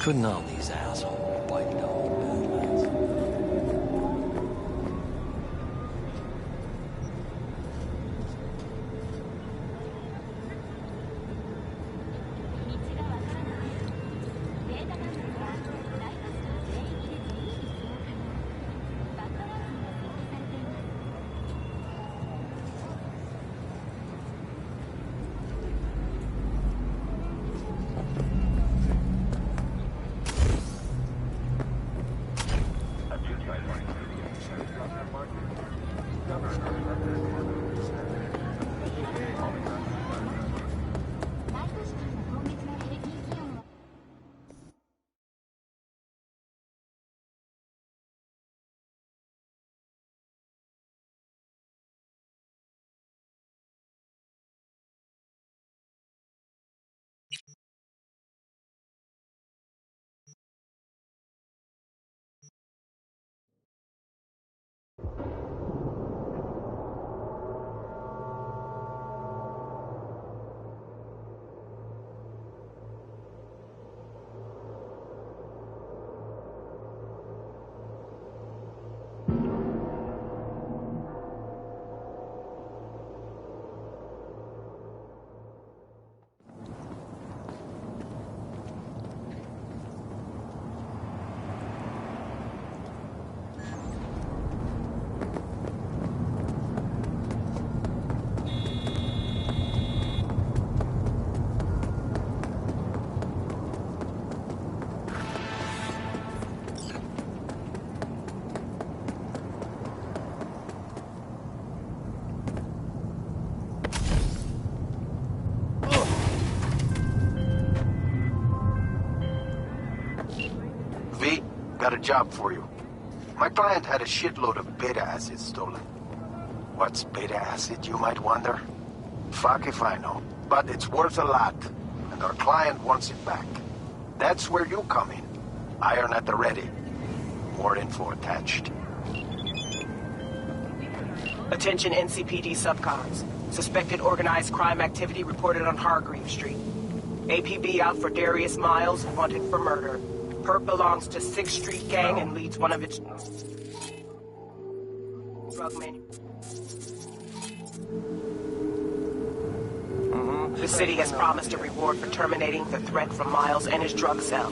Couldn't all these assholes wiped out the Badlands? Got a job for you. My client had a shitload of beta acid stolen. What's beta acid, you might wonder? Fuck if I know. But it's worth a lot, and our client wants it back. That's where you come in. Iron at the ready. More info attached. Attention NCPD subcons. Suspected organized crime activity reported on Hargreave Street. APB out for Darius Miles, wanted for murder. Perp belongs to 6th Street Gang and leads one of its drug The city has promised a reward for terminating the threat from Miles and his drug cell.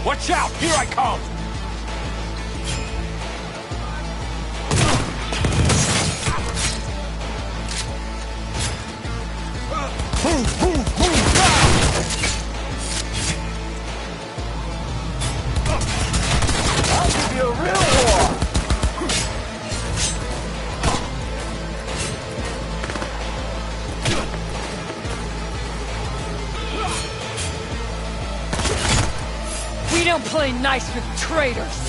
Watch out! Here I come! I'll give you a real war! We don't play nice with traitors!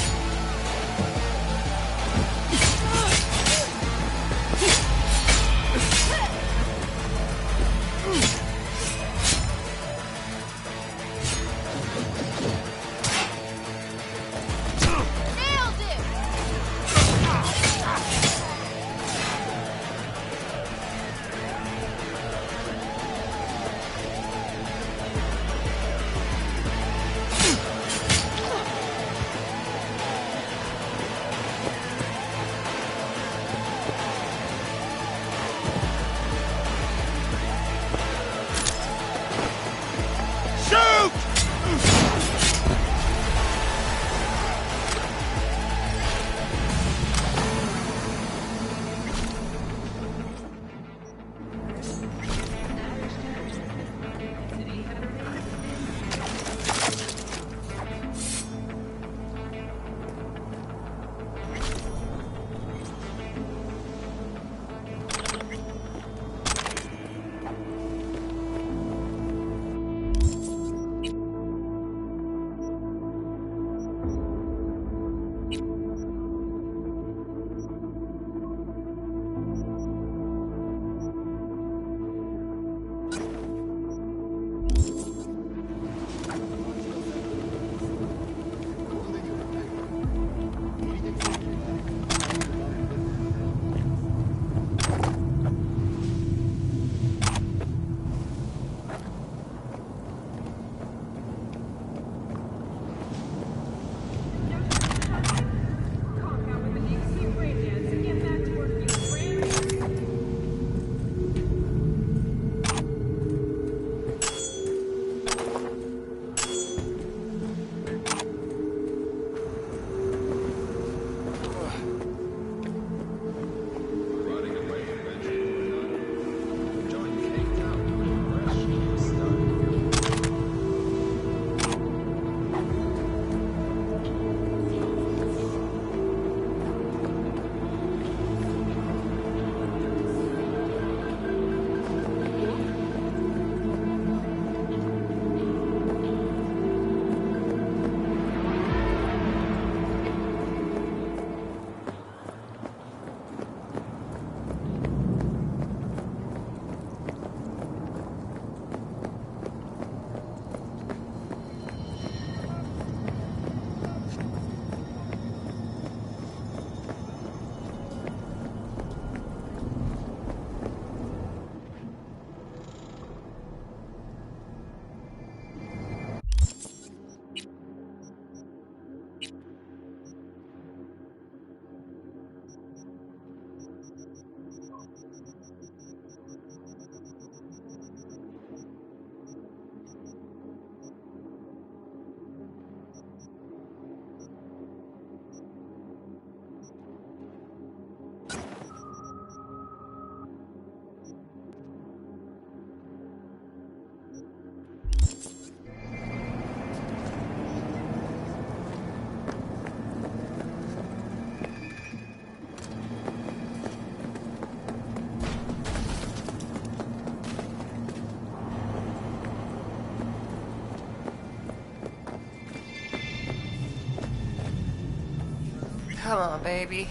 Come on, baby.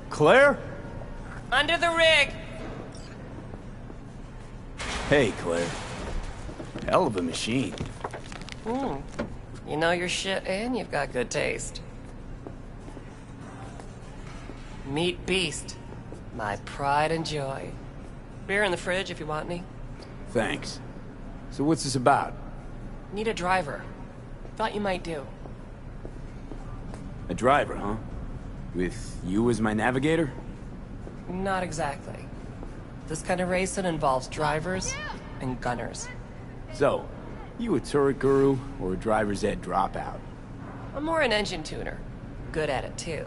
Claire? Under the rig! Hey, Claire. Hell of a machine. You know your shit and you've got good taste. Meat Beast. My pride and joy. Beer in the fridge if you want any. Thanks. So what's this about? Need a driver. Thought you might do. A driver, huh? With you as my navigator? Not exactly. This kind of racing involves drivers and gunners. So, you a turret guru or a driver's ed dropout? I'm more an engine tuner. Good at it too.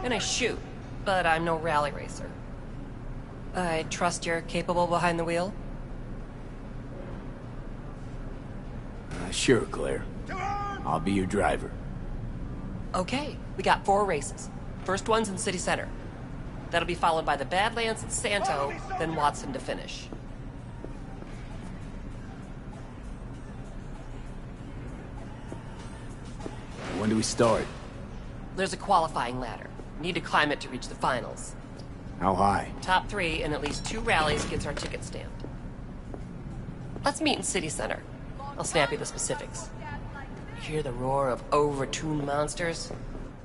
And I shoot, but I'm no rally racer. I trust you're capable behind the wheel? Sure, Claire. I'll be your driver. Okay, we got 4 races. First one's in City Center. That'll be followed by the Badlands at Santo, then Watson to finish. When do we start? There's a qualifying ladder. Need to climb it to reach the finals. How high? Top 3 in at least 2 rallies gets our ticket stamped. Let's meet in City Center. I'll snap you the specifics. You hear the roar of overtuned monsters?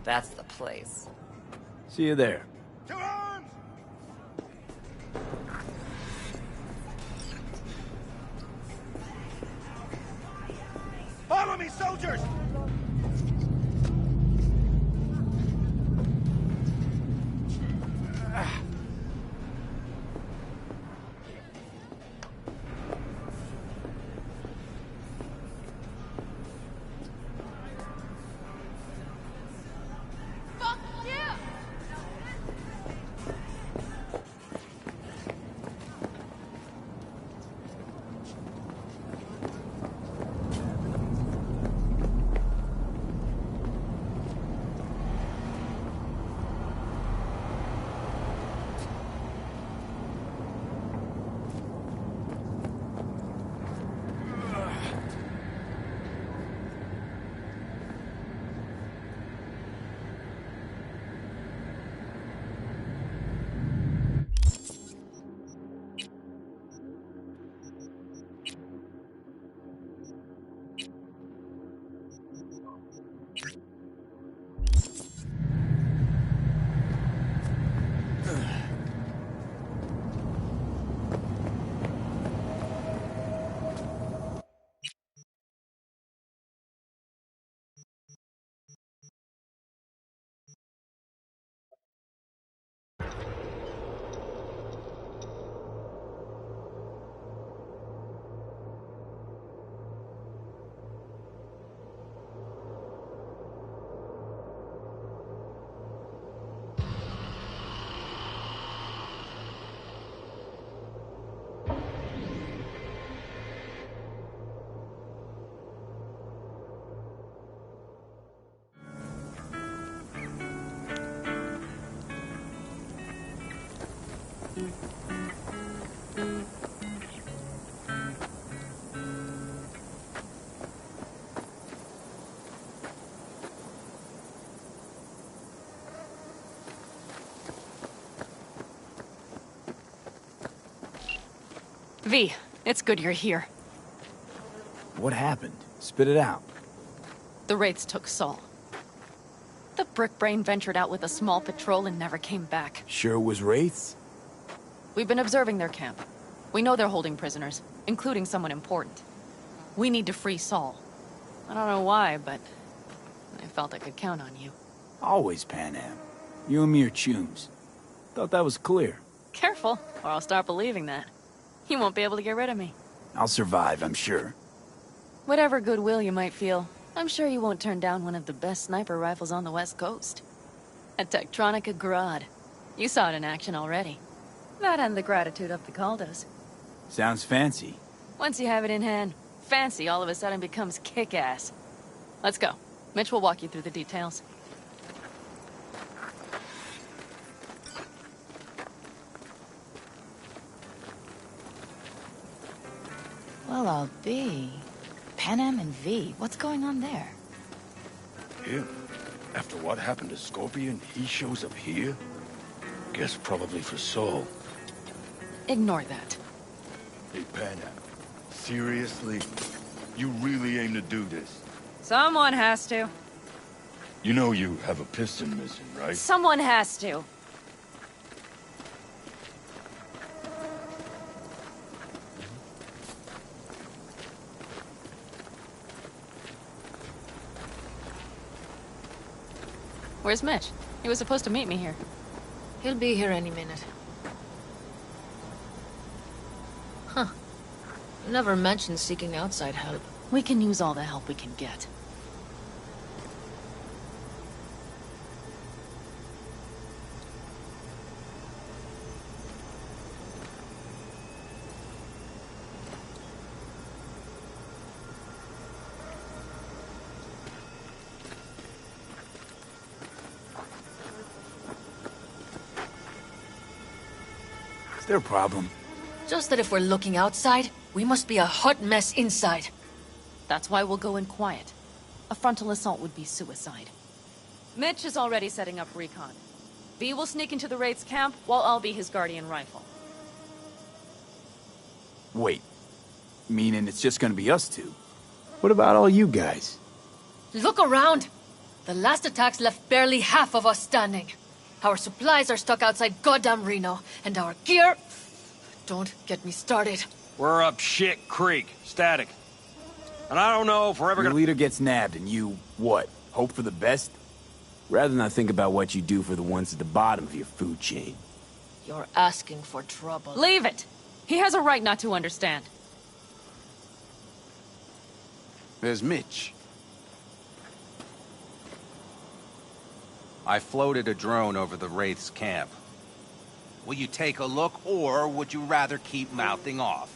That's the place. See you there. Follow me, soldiers! V, it's good you're here. What happened? Spit it out. The Wraiths took Saul. The Brickbrain ventured out with a small patrol and never came back. Sure it was Wraiths? We've been observing their camp. We know they're holding prisoners, including someone important. We need to free Saul. I don't know why, but I felt I could count on you. Always Pan Am. You and me are chums. Thought that was clear. Careful, or I'll start believing that. You won't be able to get rid of me. I'll survive, I'm sure. Whatever goodwill you might feel, I'm sure you won't turn down one of the best sniper rifles on the West Coast. A Tektronica Grad. You saw it in action already. That and the gratitude of the Caldos. Sounds fancy. Once you have it in hand, fancy all of a sudden becomes kick-ass. Let's go. Mitch will walk you through the details. Well, I'll be. Pan Am and V, what's going on there? Him? After what happened to Scorpion, he shows up here? Guess probably for Saul. Ignore that. Hey, Panam. Seriously? You really aim to do this? Someone has to. You know you have a piston missing, right? Someone has to. Where's Mitch? He was supposed to meet me here. He'll be here any minute. Huh. You never mentioned seeking outside help. We can use all the help we can get. Is there a problem? Just that if we're looking outside, we must be a hot mess inside. That's why we'll go in quiet. A frontal assault would be suicide. Mitch is already setting up recon. V will sneak into the Wraith's camp, while I'll be his guardian rifle. Wait. Meaning it's just gonna be us two? What about all you guys? Look around! The last attacks left barely half of us standing. Our supplies are stuck outside goddamn Reno, and our gear... Don't get me started. We're up shit creek, static. And I don't know if we're ever Your gonna... leader gets nabbed and you, what, hope for the best? Rather not think about what you do for the ones at the bottom of your food chain. You're asking for trouble. Leave it! He has a right not to understand. There's Mitch. I floated a drone over the Wraith's camp. Will you take a look, or would you rather keep mouthing off?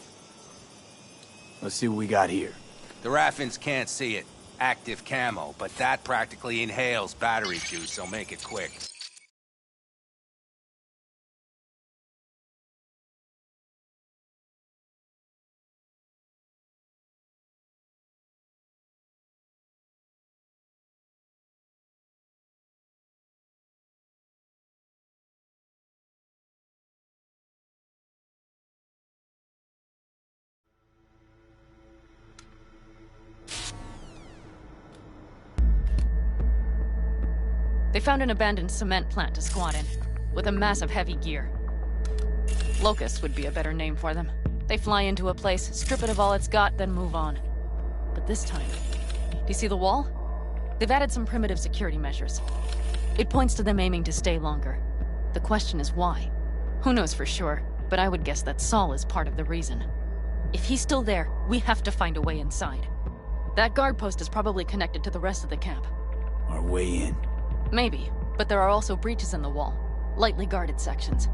Let's see what we got here. The Raffins can't see it. Active camo, but that practically inhales battery juice, so make it quick. They found an abandoned cement plant to squat in, with a massive heavy gear. Locusts would be a better name for them. They fly into a place, strip it of all it's got, then move on. But this time, do you see the wall? They've added some primitive security measures. It points to them aiming to stay longer. The question is why? Who knows for sure, but I would guess that Saul is part of the reason. If he's still there, we have to find a way inside. That guard post is probably connected to the rest of the camp. Our way in. Maybe, but there are also breaches in the wall. Lightly guarded sections.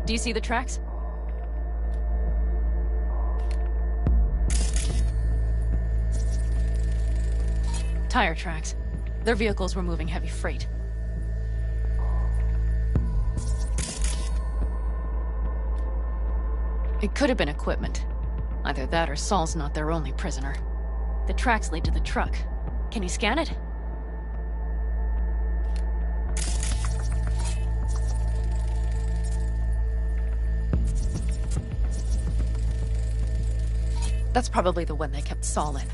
Do you see the tracks? Tire tracks. Their vehicles were moving heavy freight. It could have been equipment. Either that or Saul's not their only prisoner. The tracks lead to the truck. Can you scan it? That's probably the one they kept Saul in.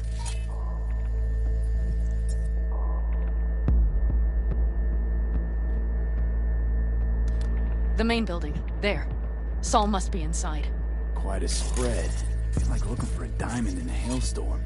The main building. There. Saul must be inside. Quite a spread. Feel like looking for a diamond in a hailstorm.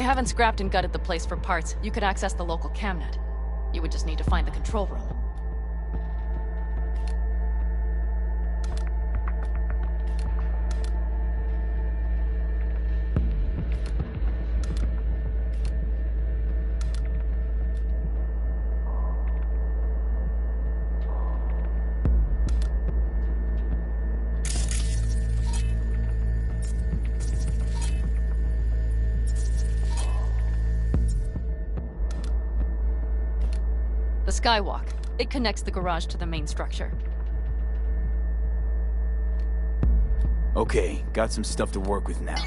haven't scrapped and gutted the place for parts, you could access the local camnet. You would just need to find the control room. The skywalk. It connects the garage to the main structure. Okay, got some stuff to work with now.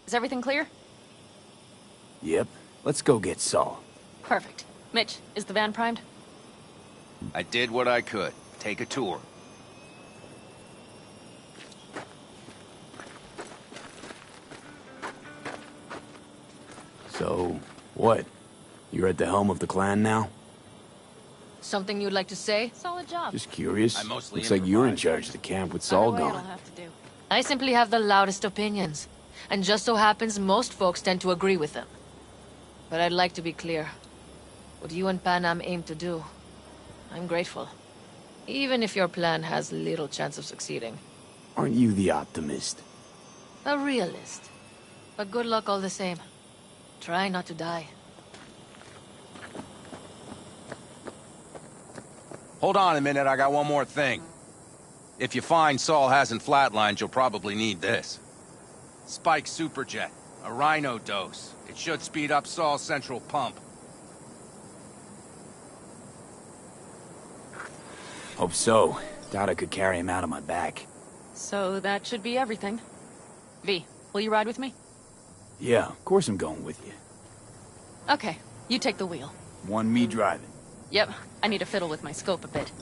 Is everything clear? Yep, let's go get Saul. Perfect. Mitch, is the van primed? I did what I could. Take a tour. So, what? You're at the helm of the clan now? Something you'd like to say? Solid job. Just curious. I mostly Looks like you're in improvise. charge of the camp with Saul Either way, gone. it'll have to do. I simply have the loudest opinions. And just so happens most folks tend to agree with them. But I'd like to be clear. What you and Panam aim to do, I'm grateful. Even if your plan has little chance of succeeding. Aren't you the optimist? A realist. But good luck all the same. Try not to die. Hold on a minute, I got one more thing. If you find Saul hasn't flatlined, you'll probably need this. Spike Superjet, a Rhino dose. It should speed up Saul's central pump. Hope so. Doubt I could carry him out on my back. So that should be everything. V, will you ride with me? Yeah, of course I'm going with you. Okay, you take the wheel. Want me driving? Yep, I need to fiddle with my scope a bit.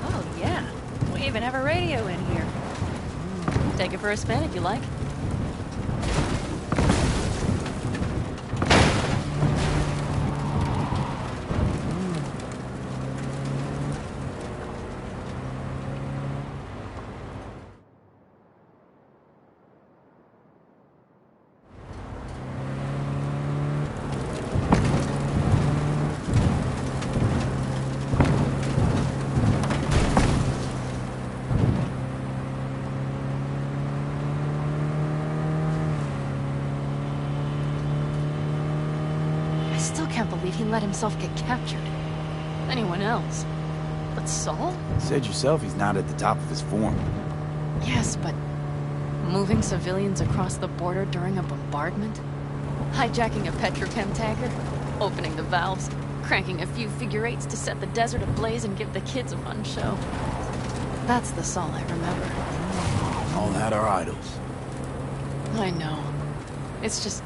Oh yeah, we even have a radio in here. Take it for a spin if you like. I still can't believe he let himself get captured. Anyone else? But Saul? Said yourself he's not at the top of his form. Yes, but moving civilians across the border during a bombardment? Hijacking a petrochem tanker? Opening the valves? Cranking a few figure-eights to set the desert ablaze and give the kids a fun show? That's the Saul I remember. All had our idols. I know. It's just...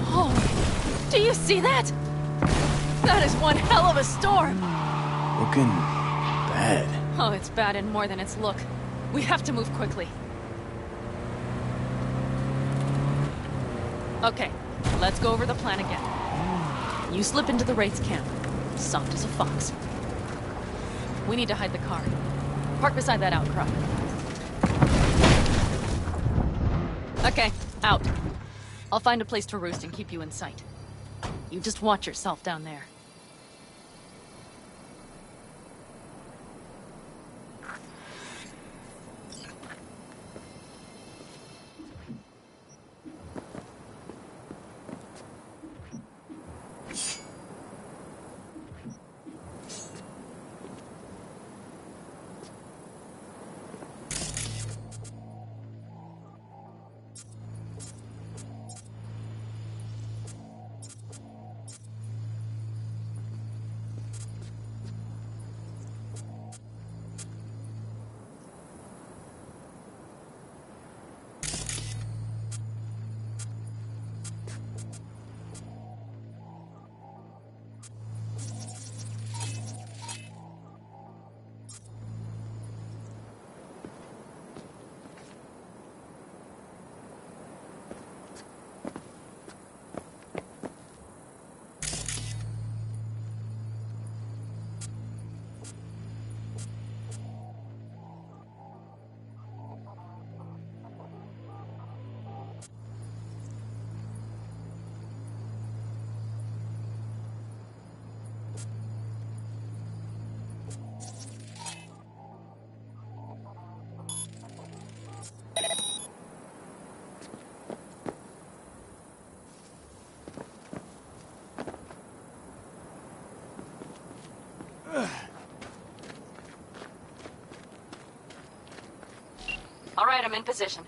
Oh, do you see that? That is one hell of a storm! Looking bad. Oh, it's bad and more than its look. We have to move quickly. Okay, let's go over the plan again. You slip into the Wraith's camp, soft as a fox. We need to hide the car. Park beside that outcrop. Okay, out. I'll find a place to roost and keep you in sight. You just watch yourself down there. All right, I'm in position.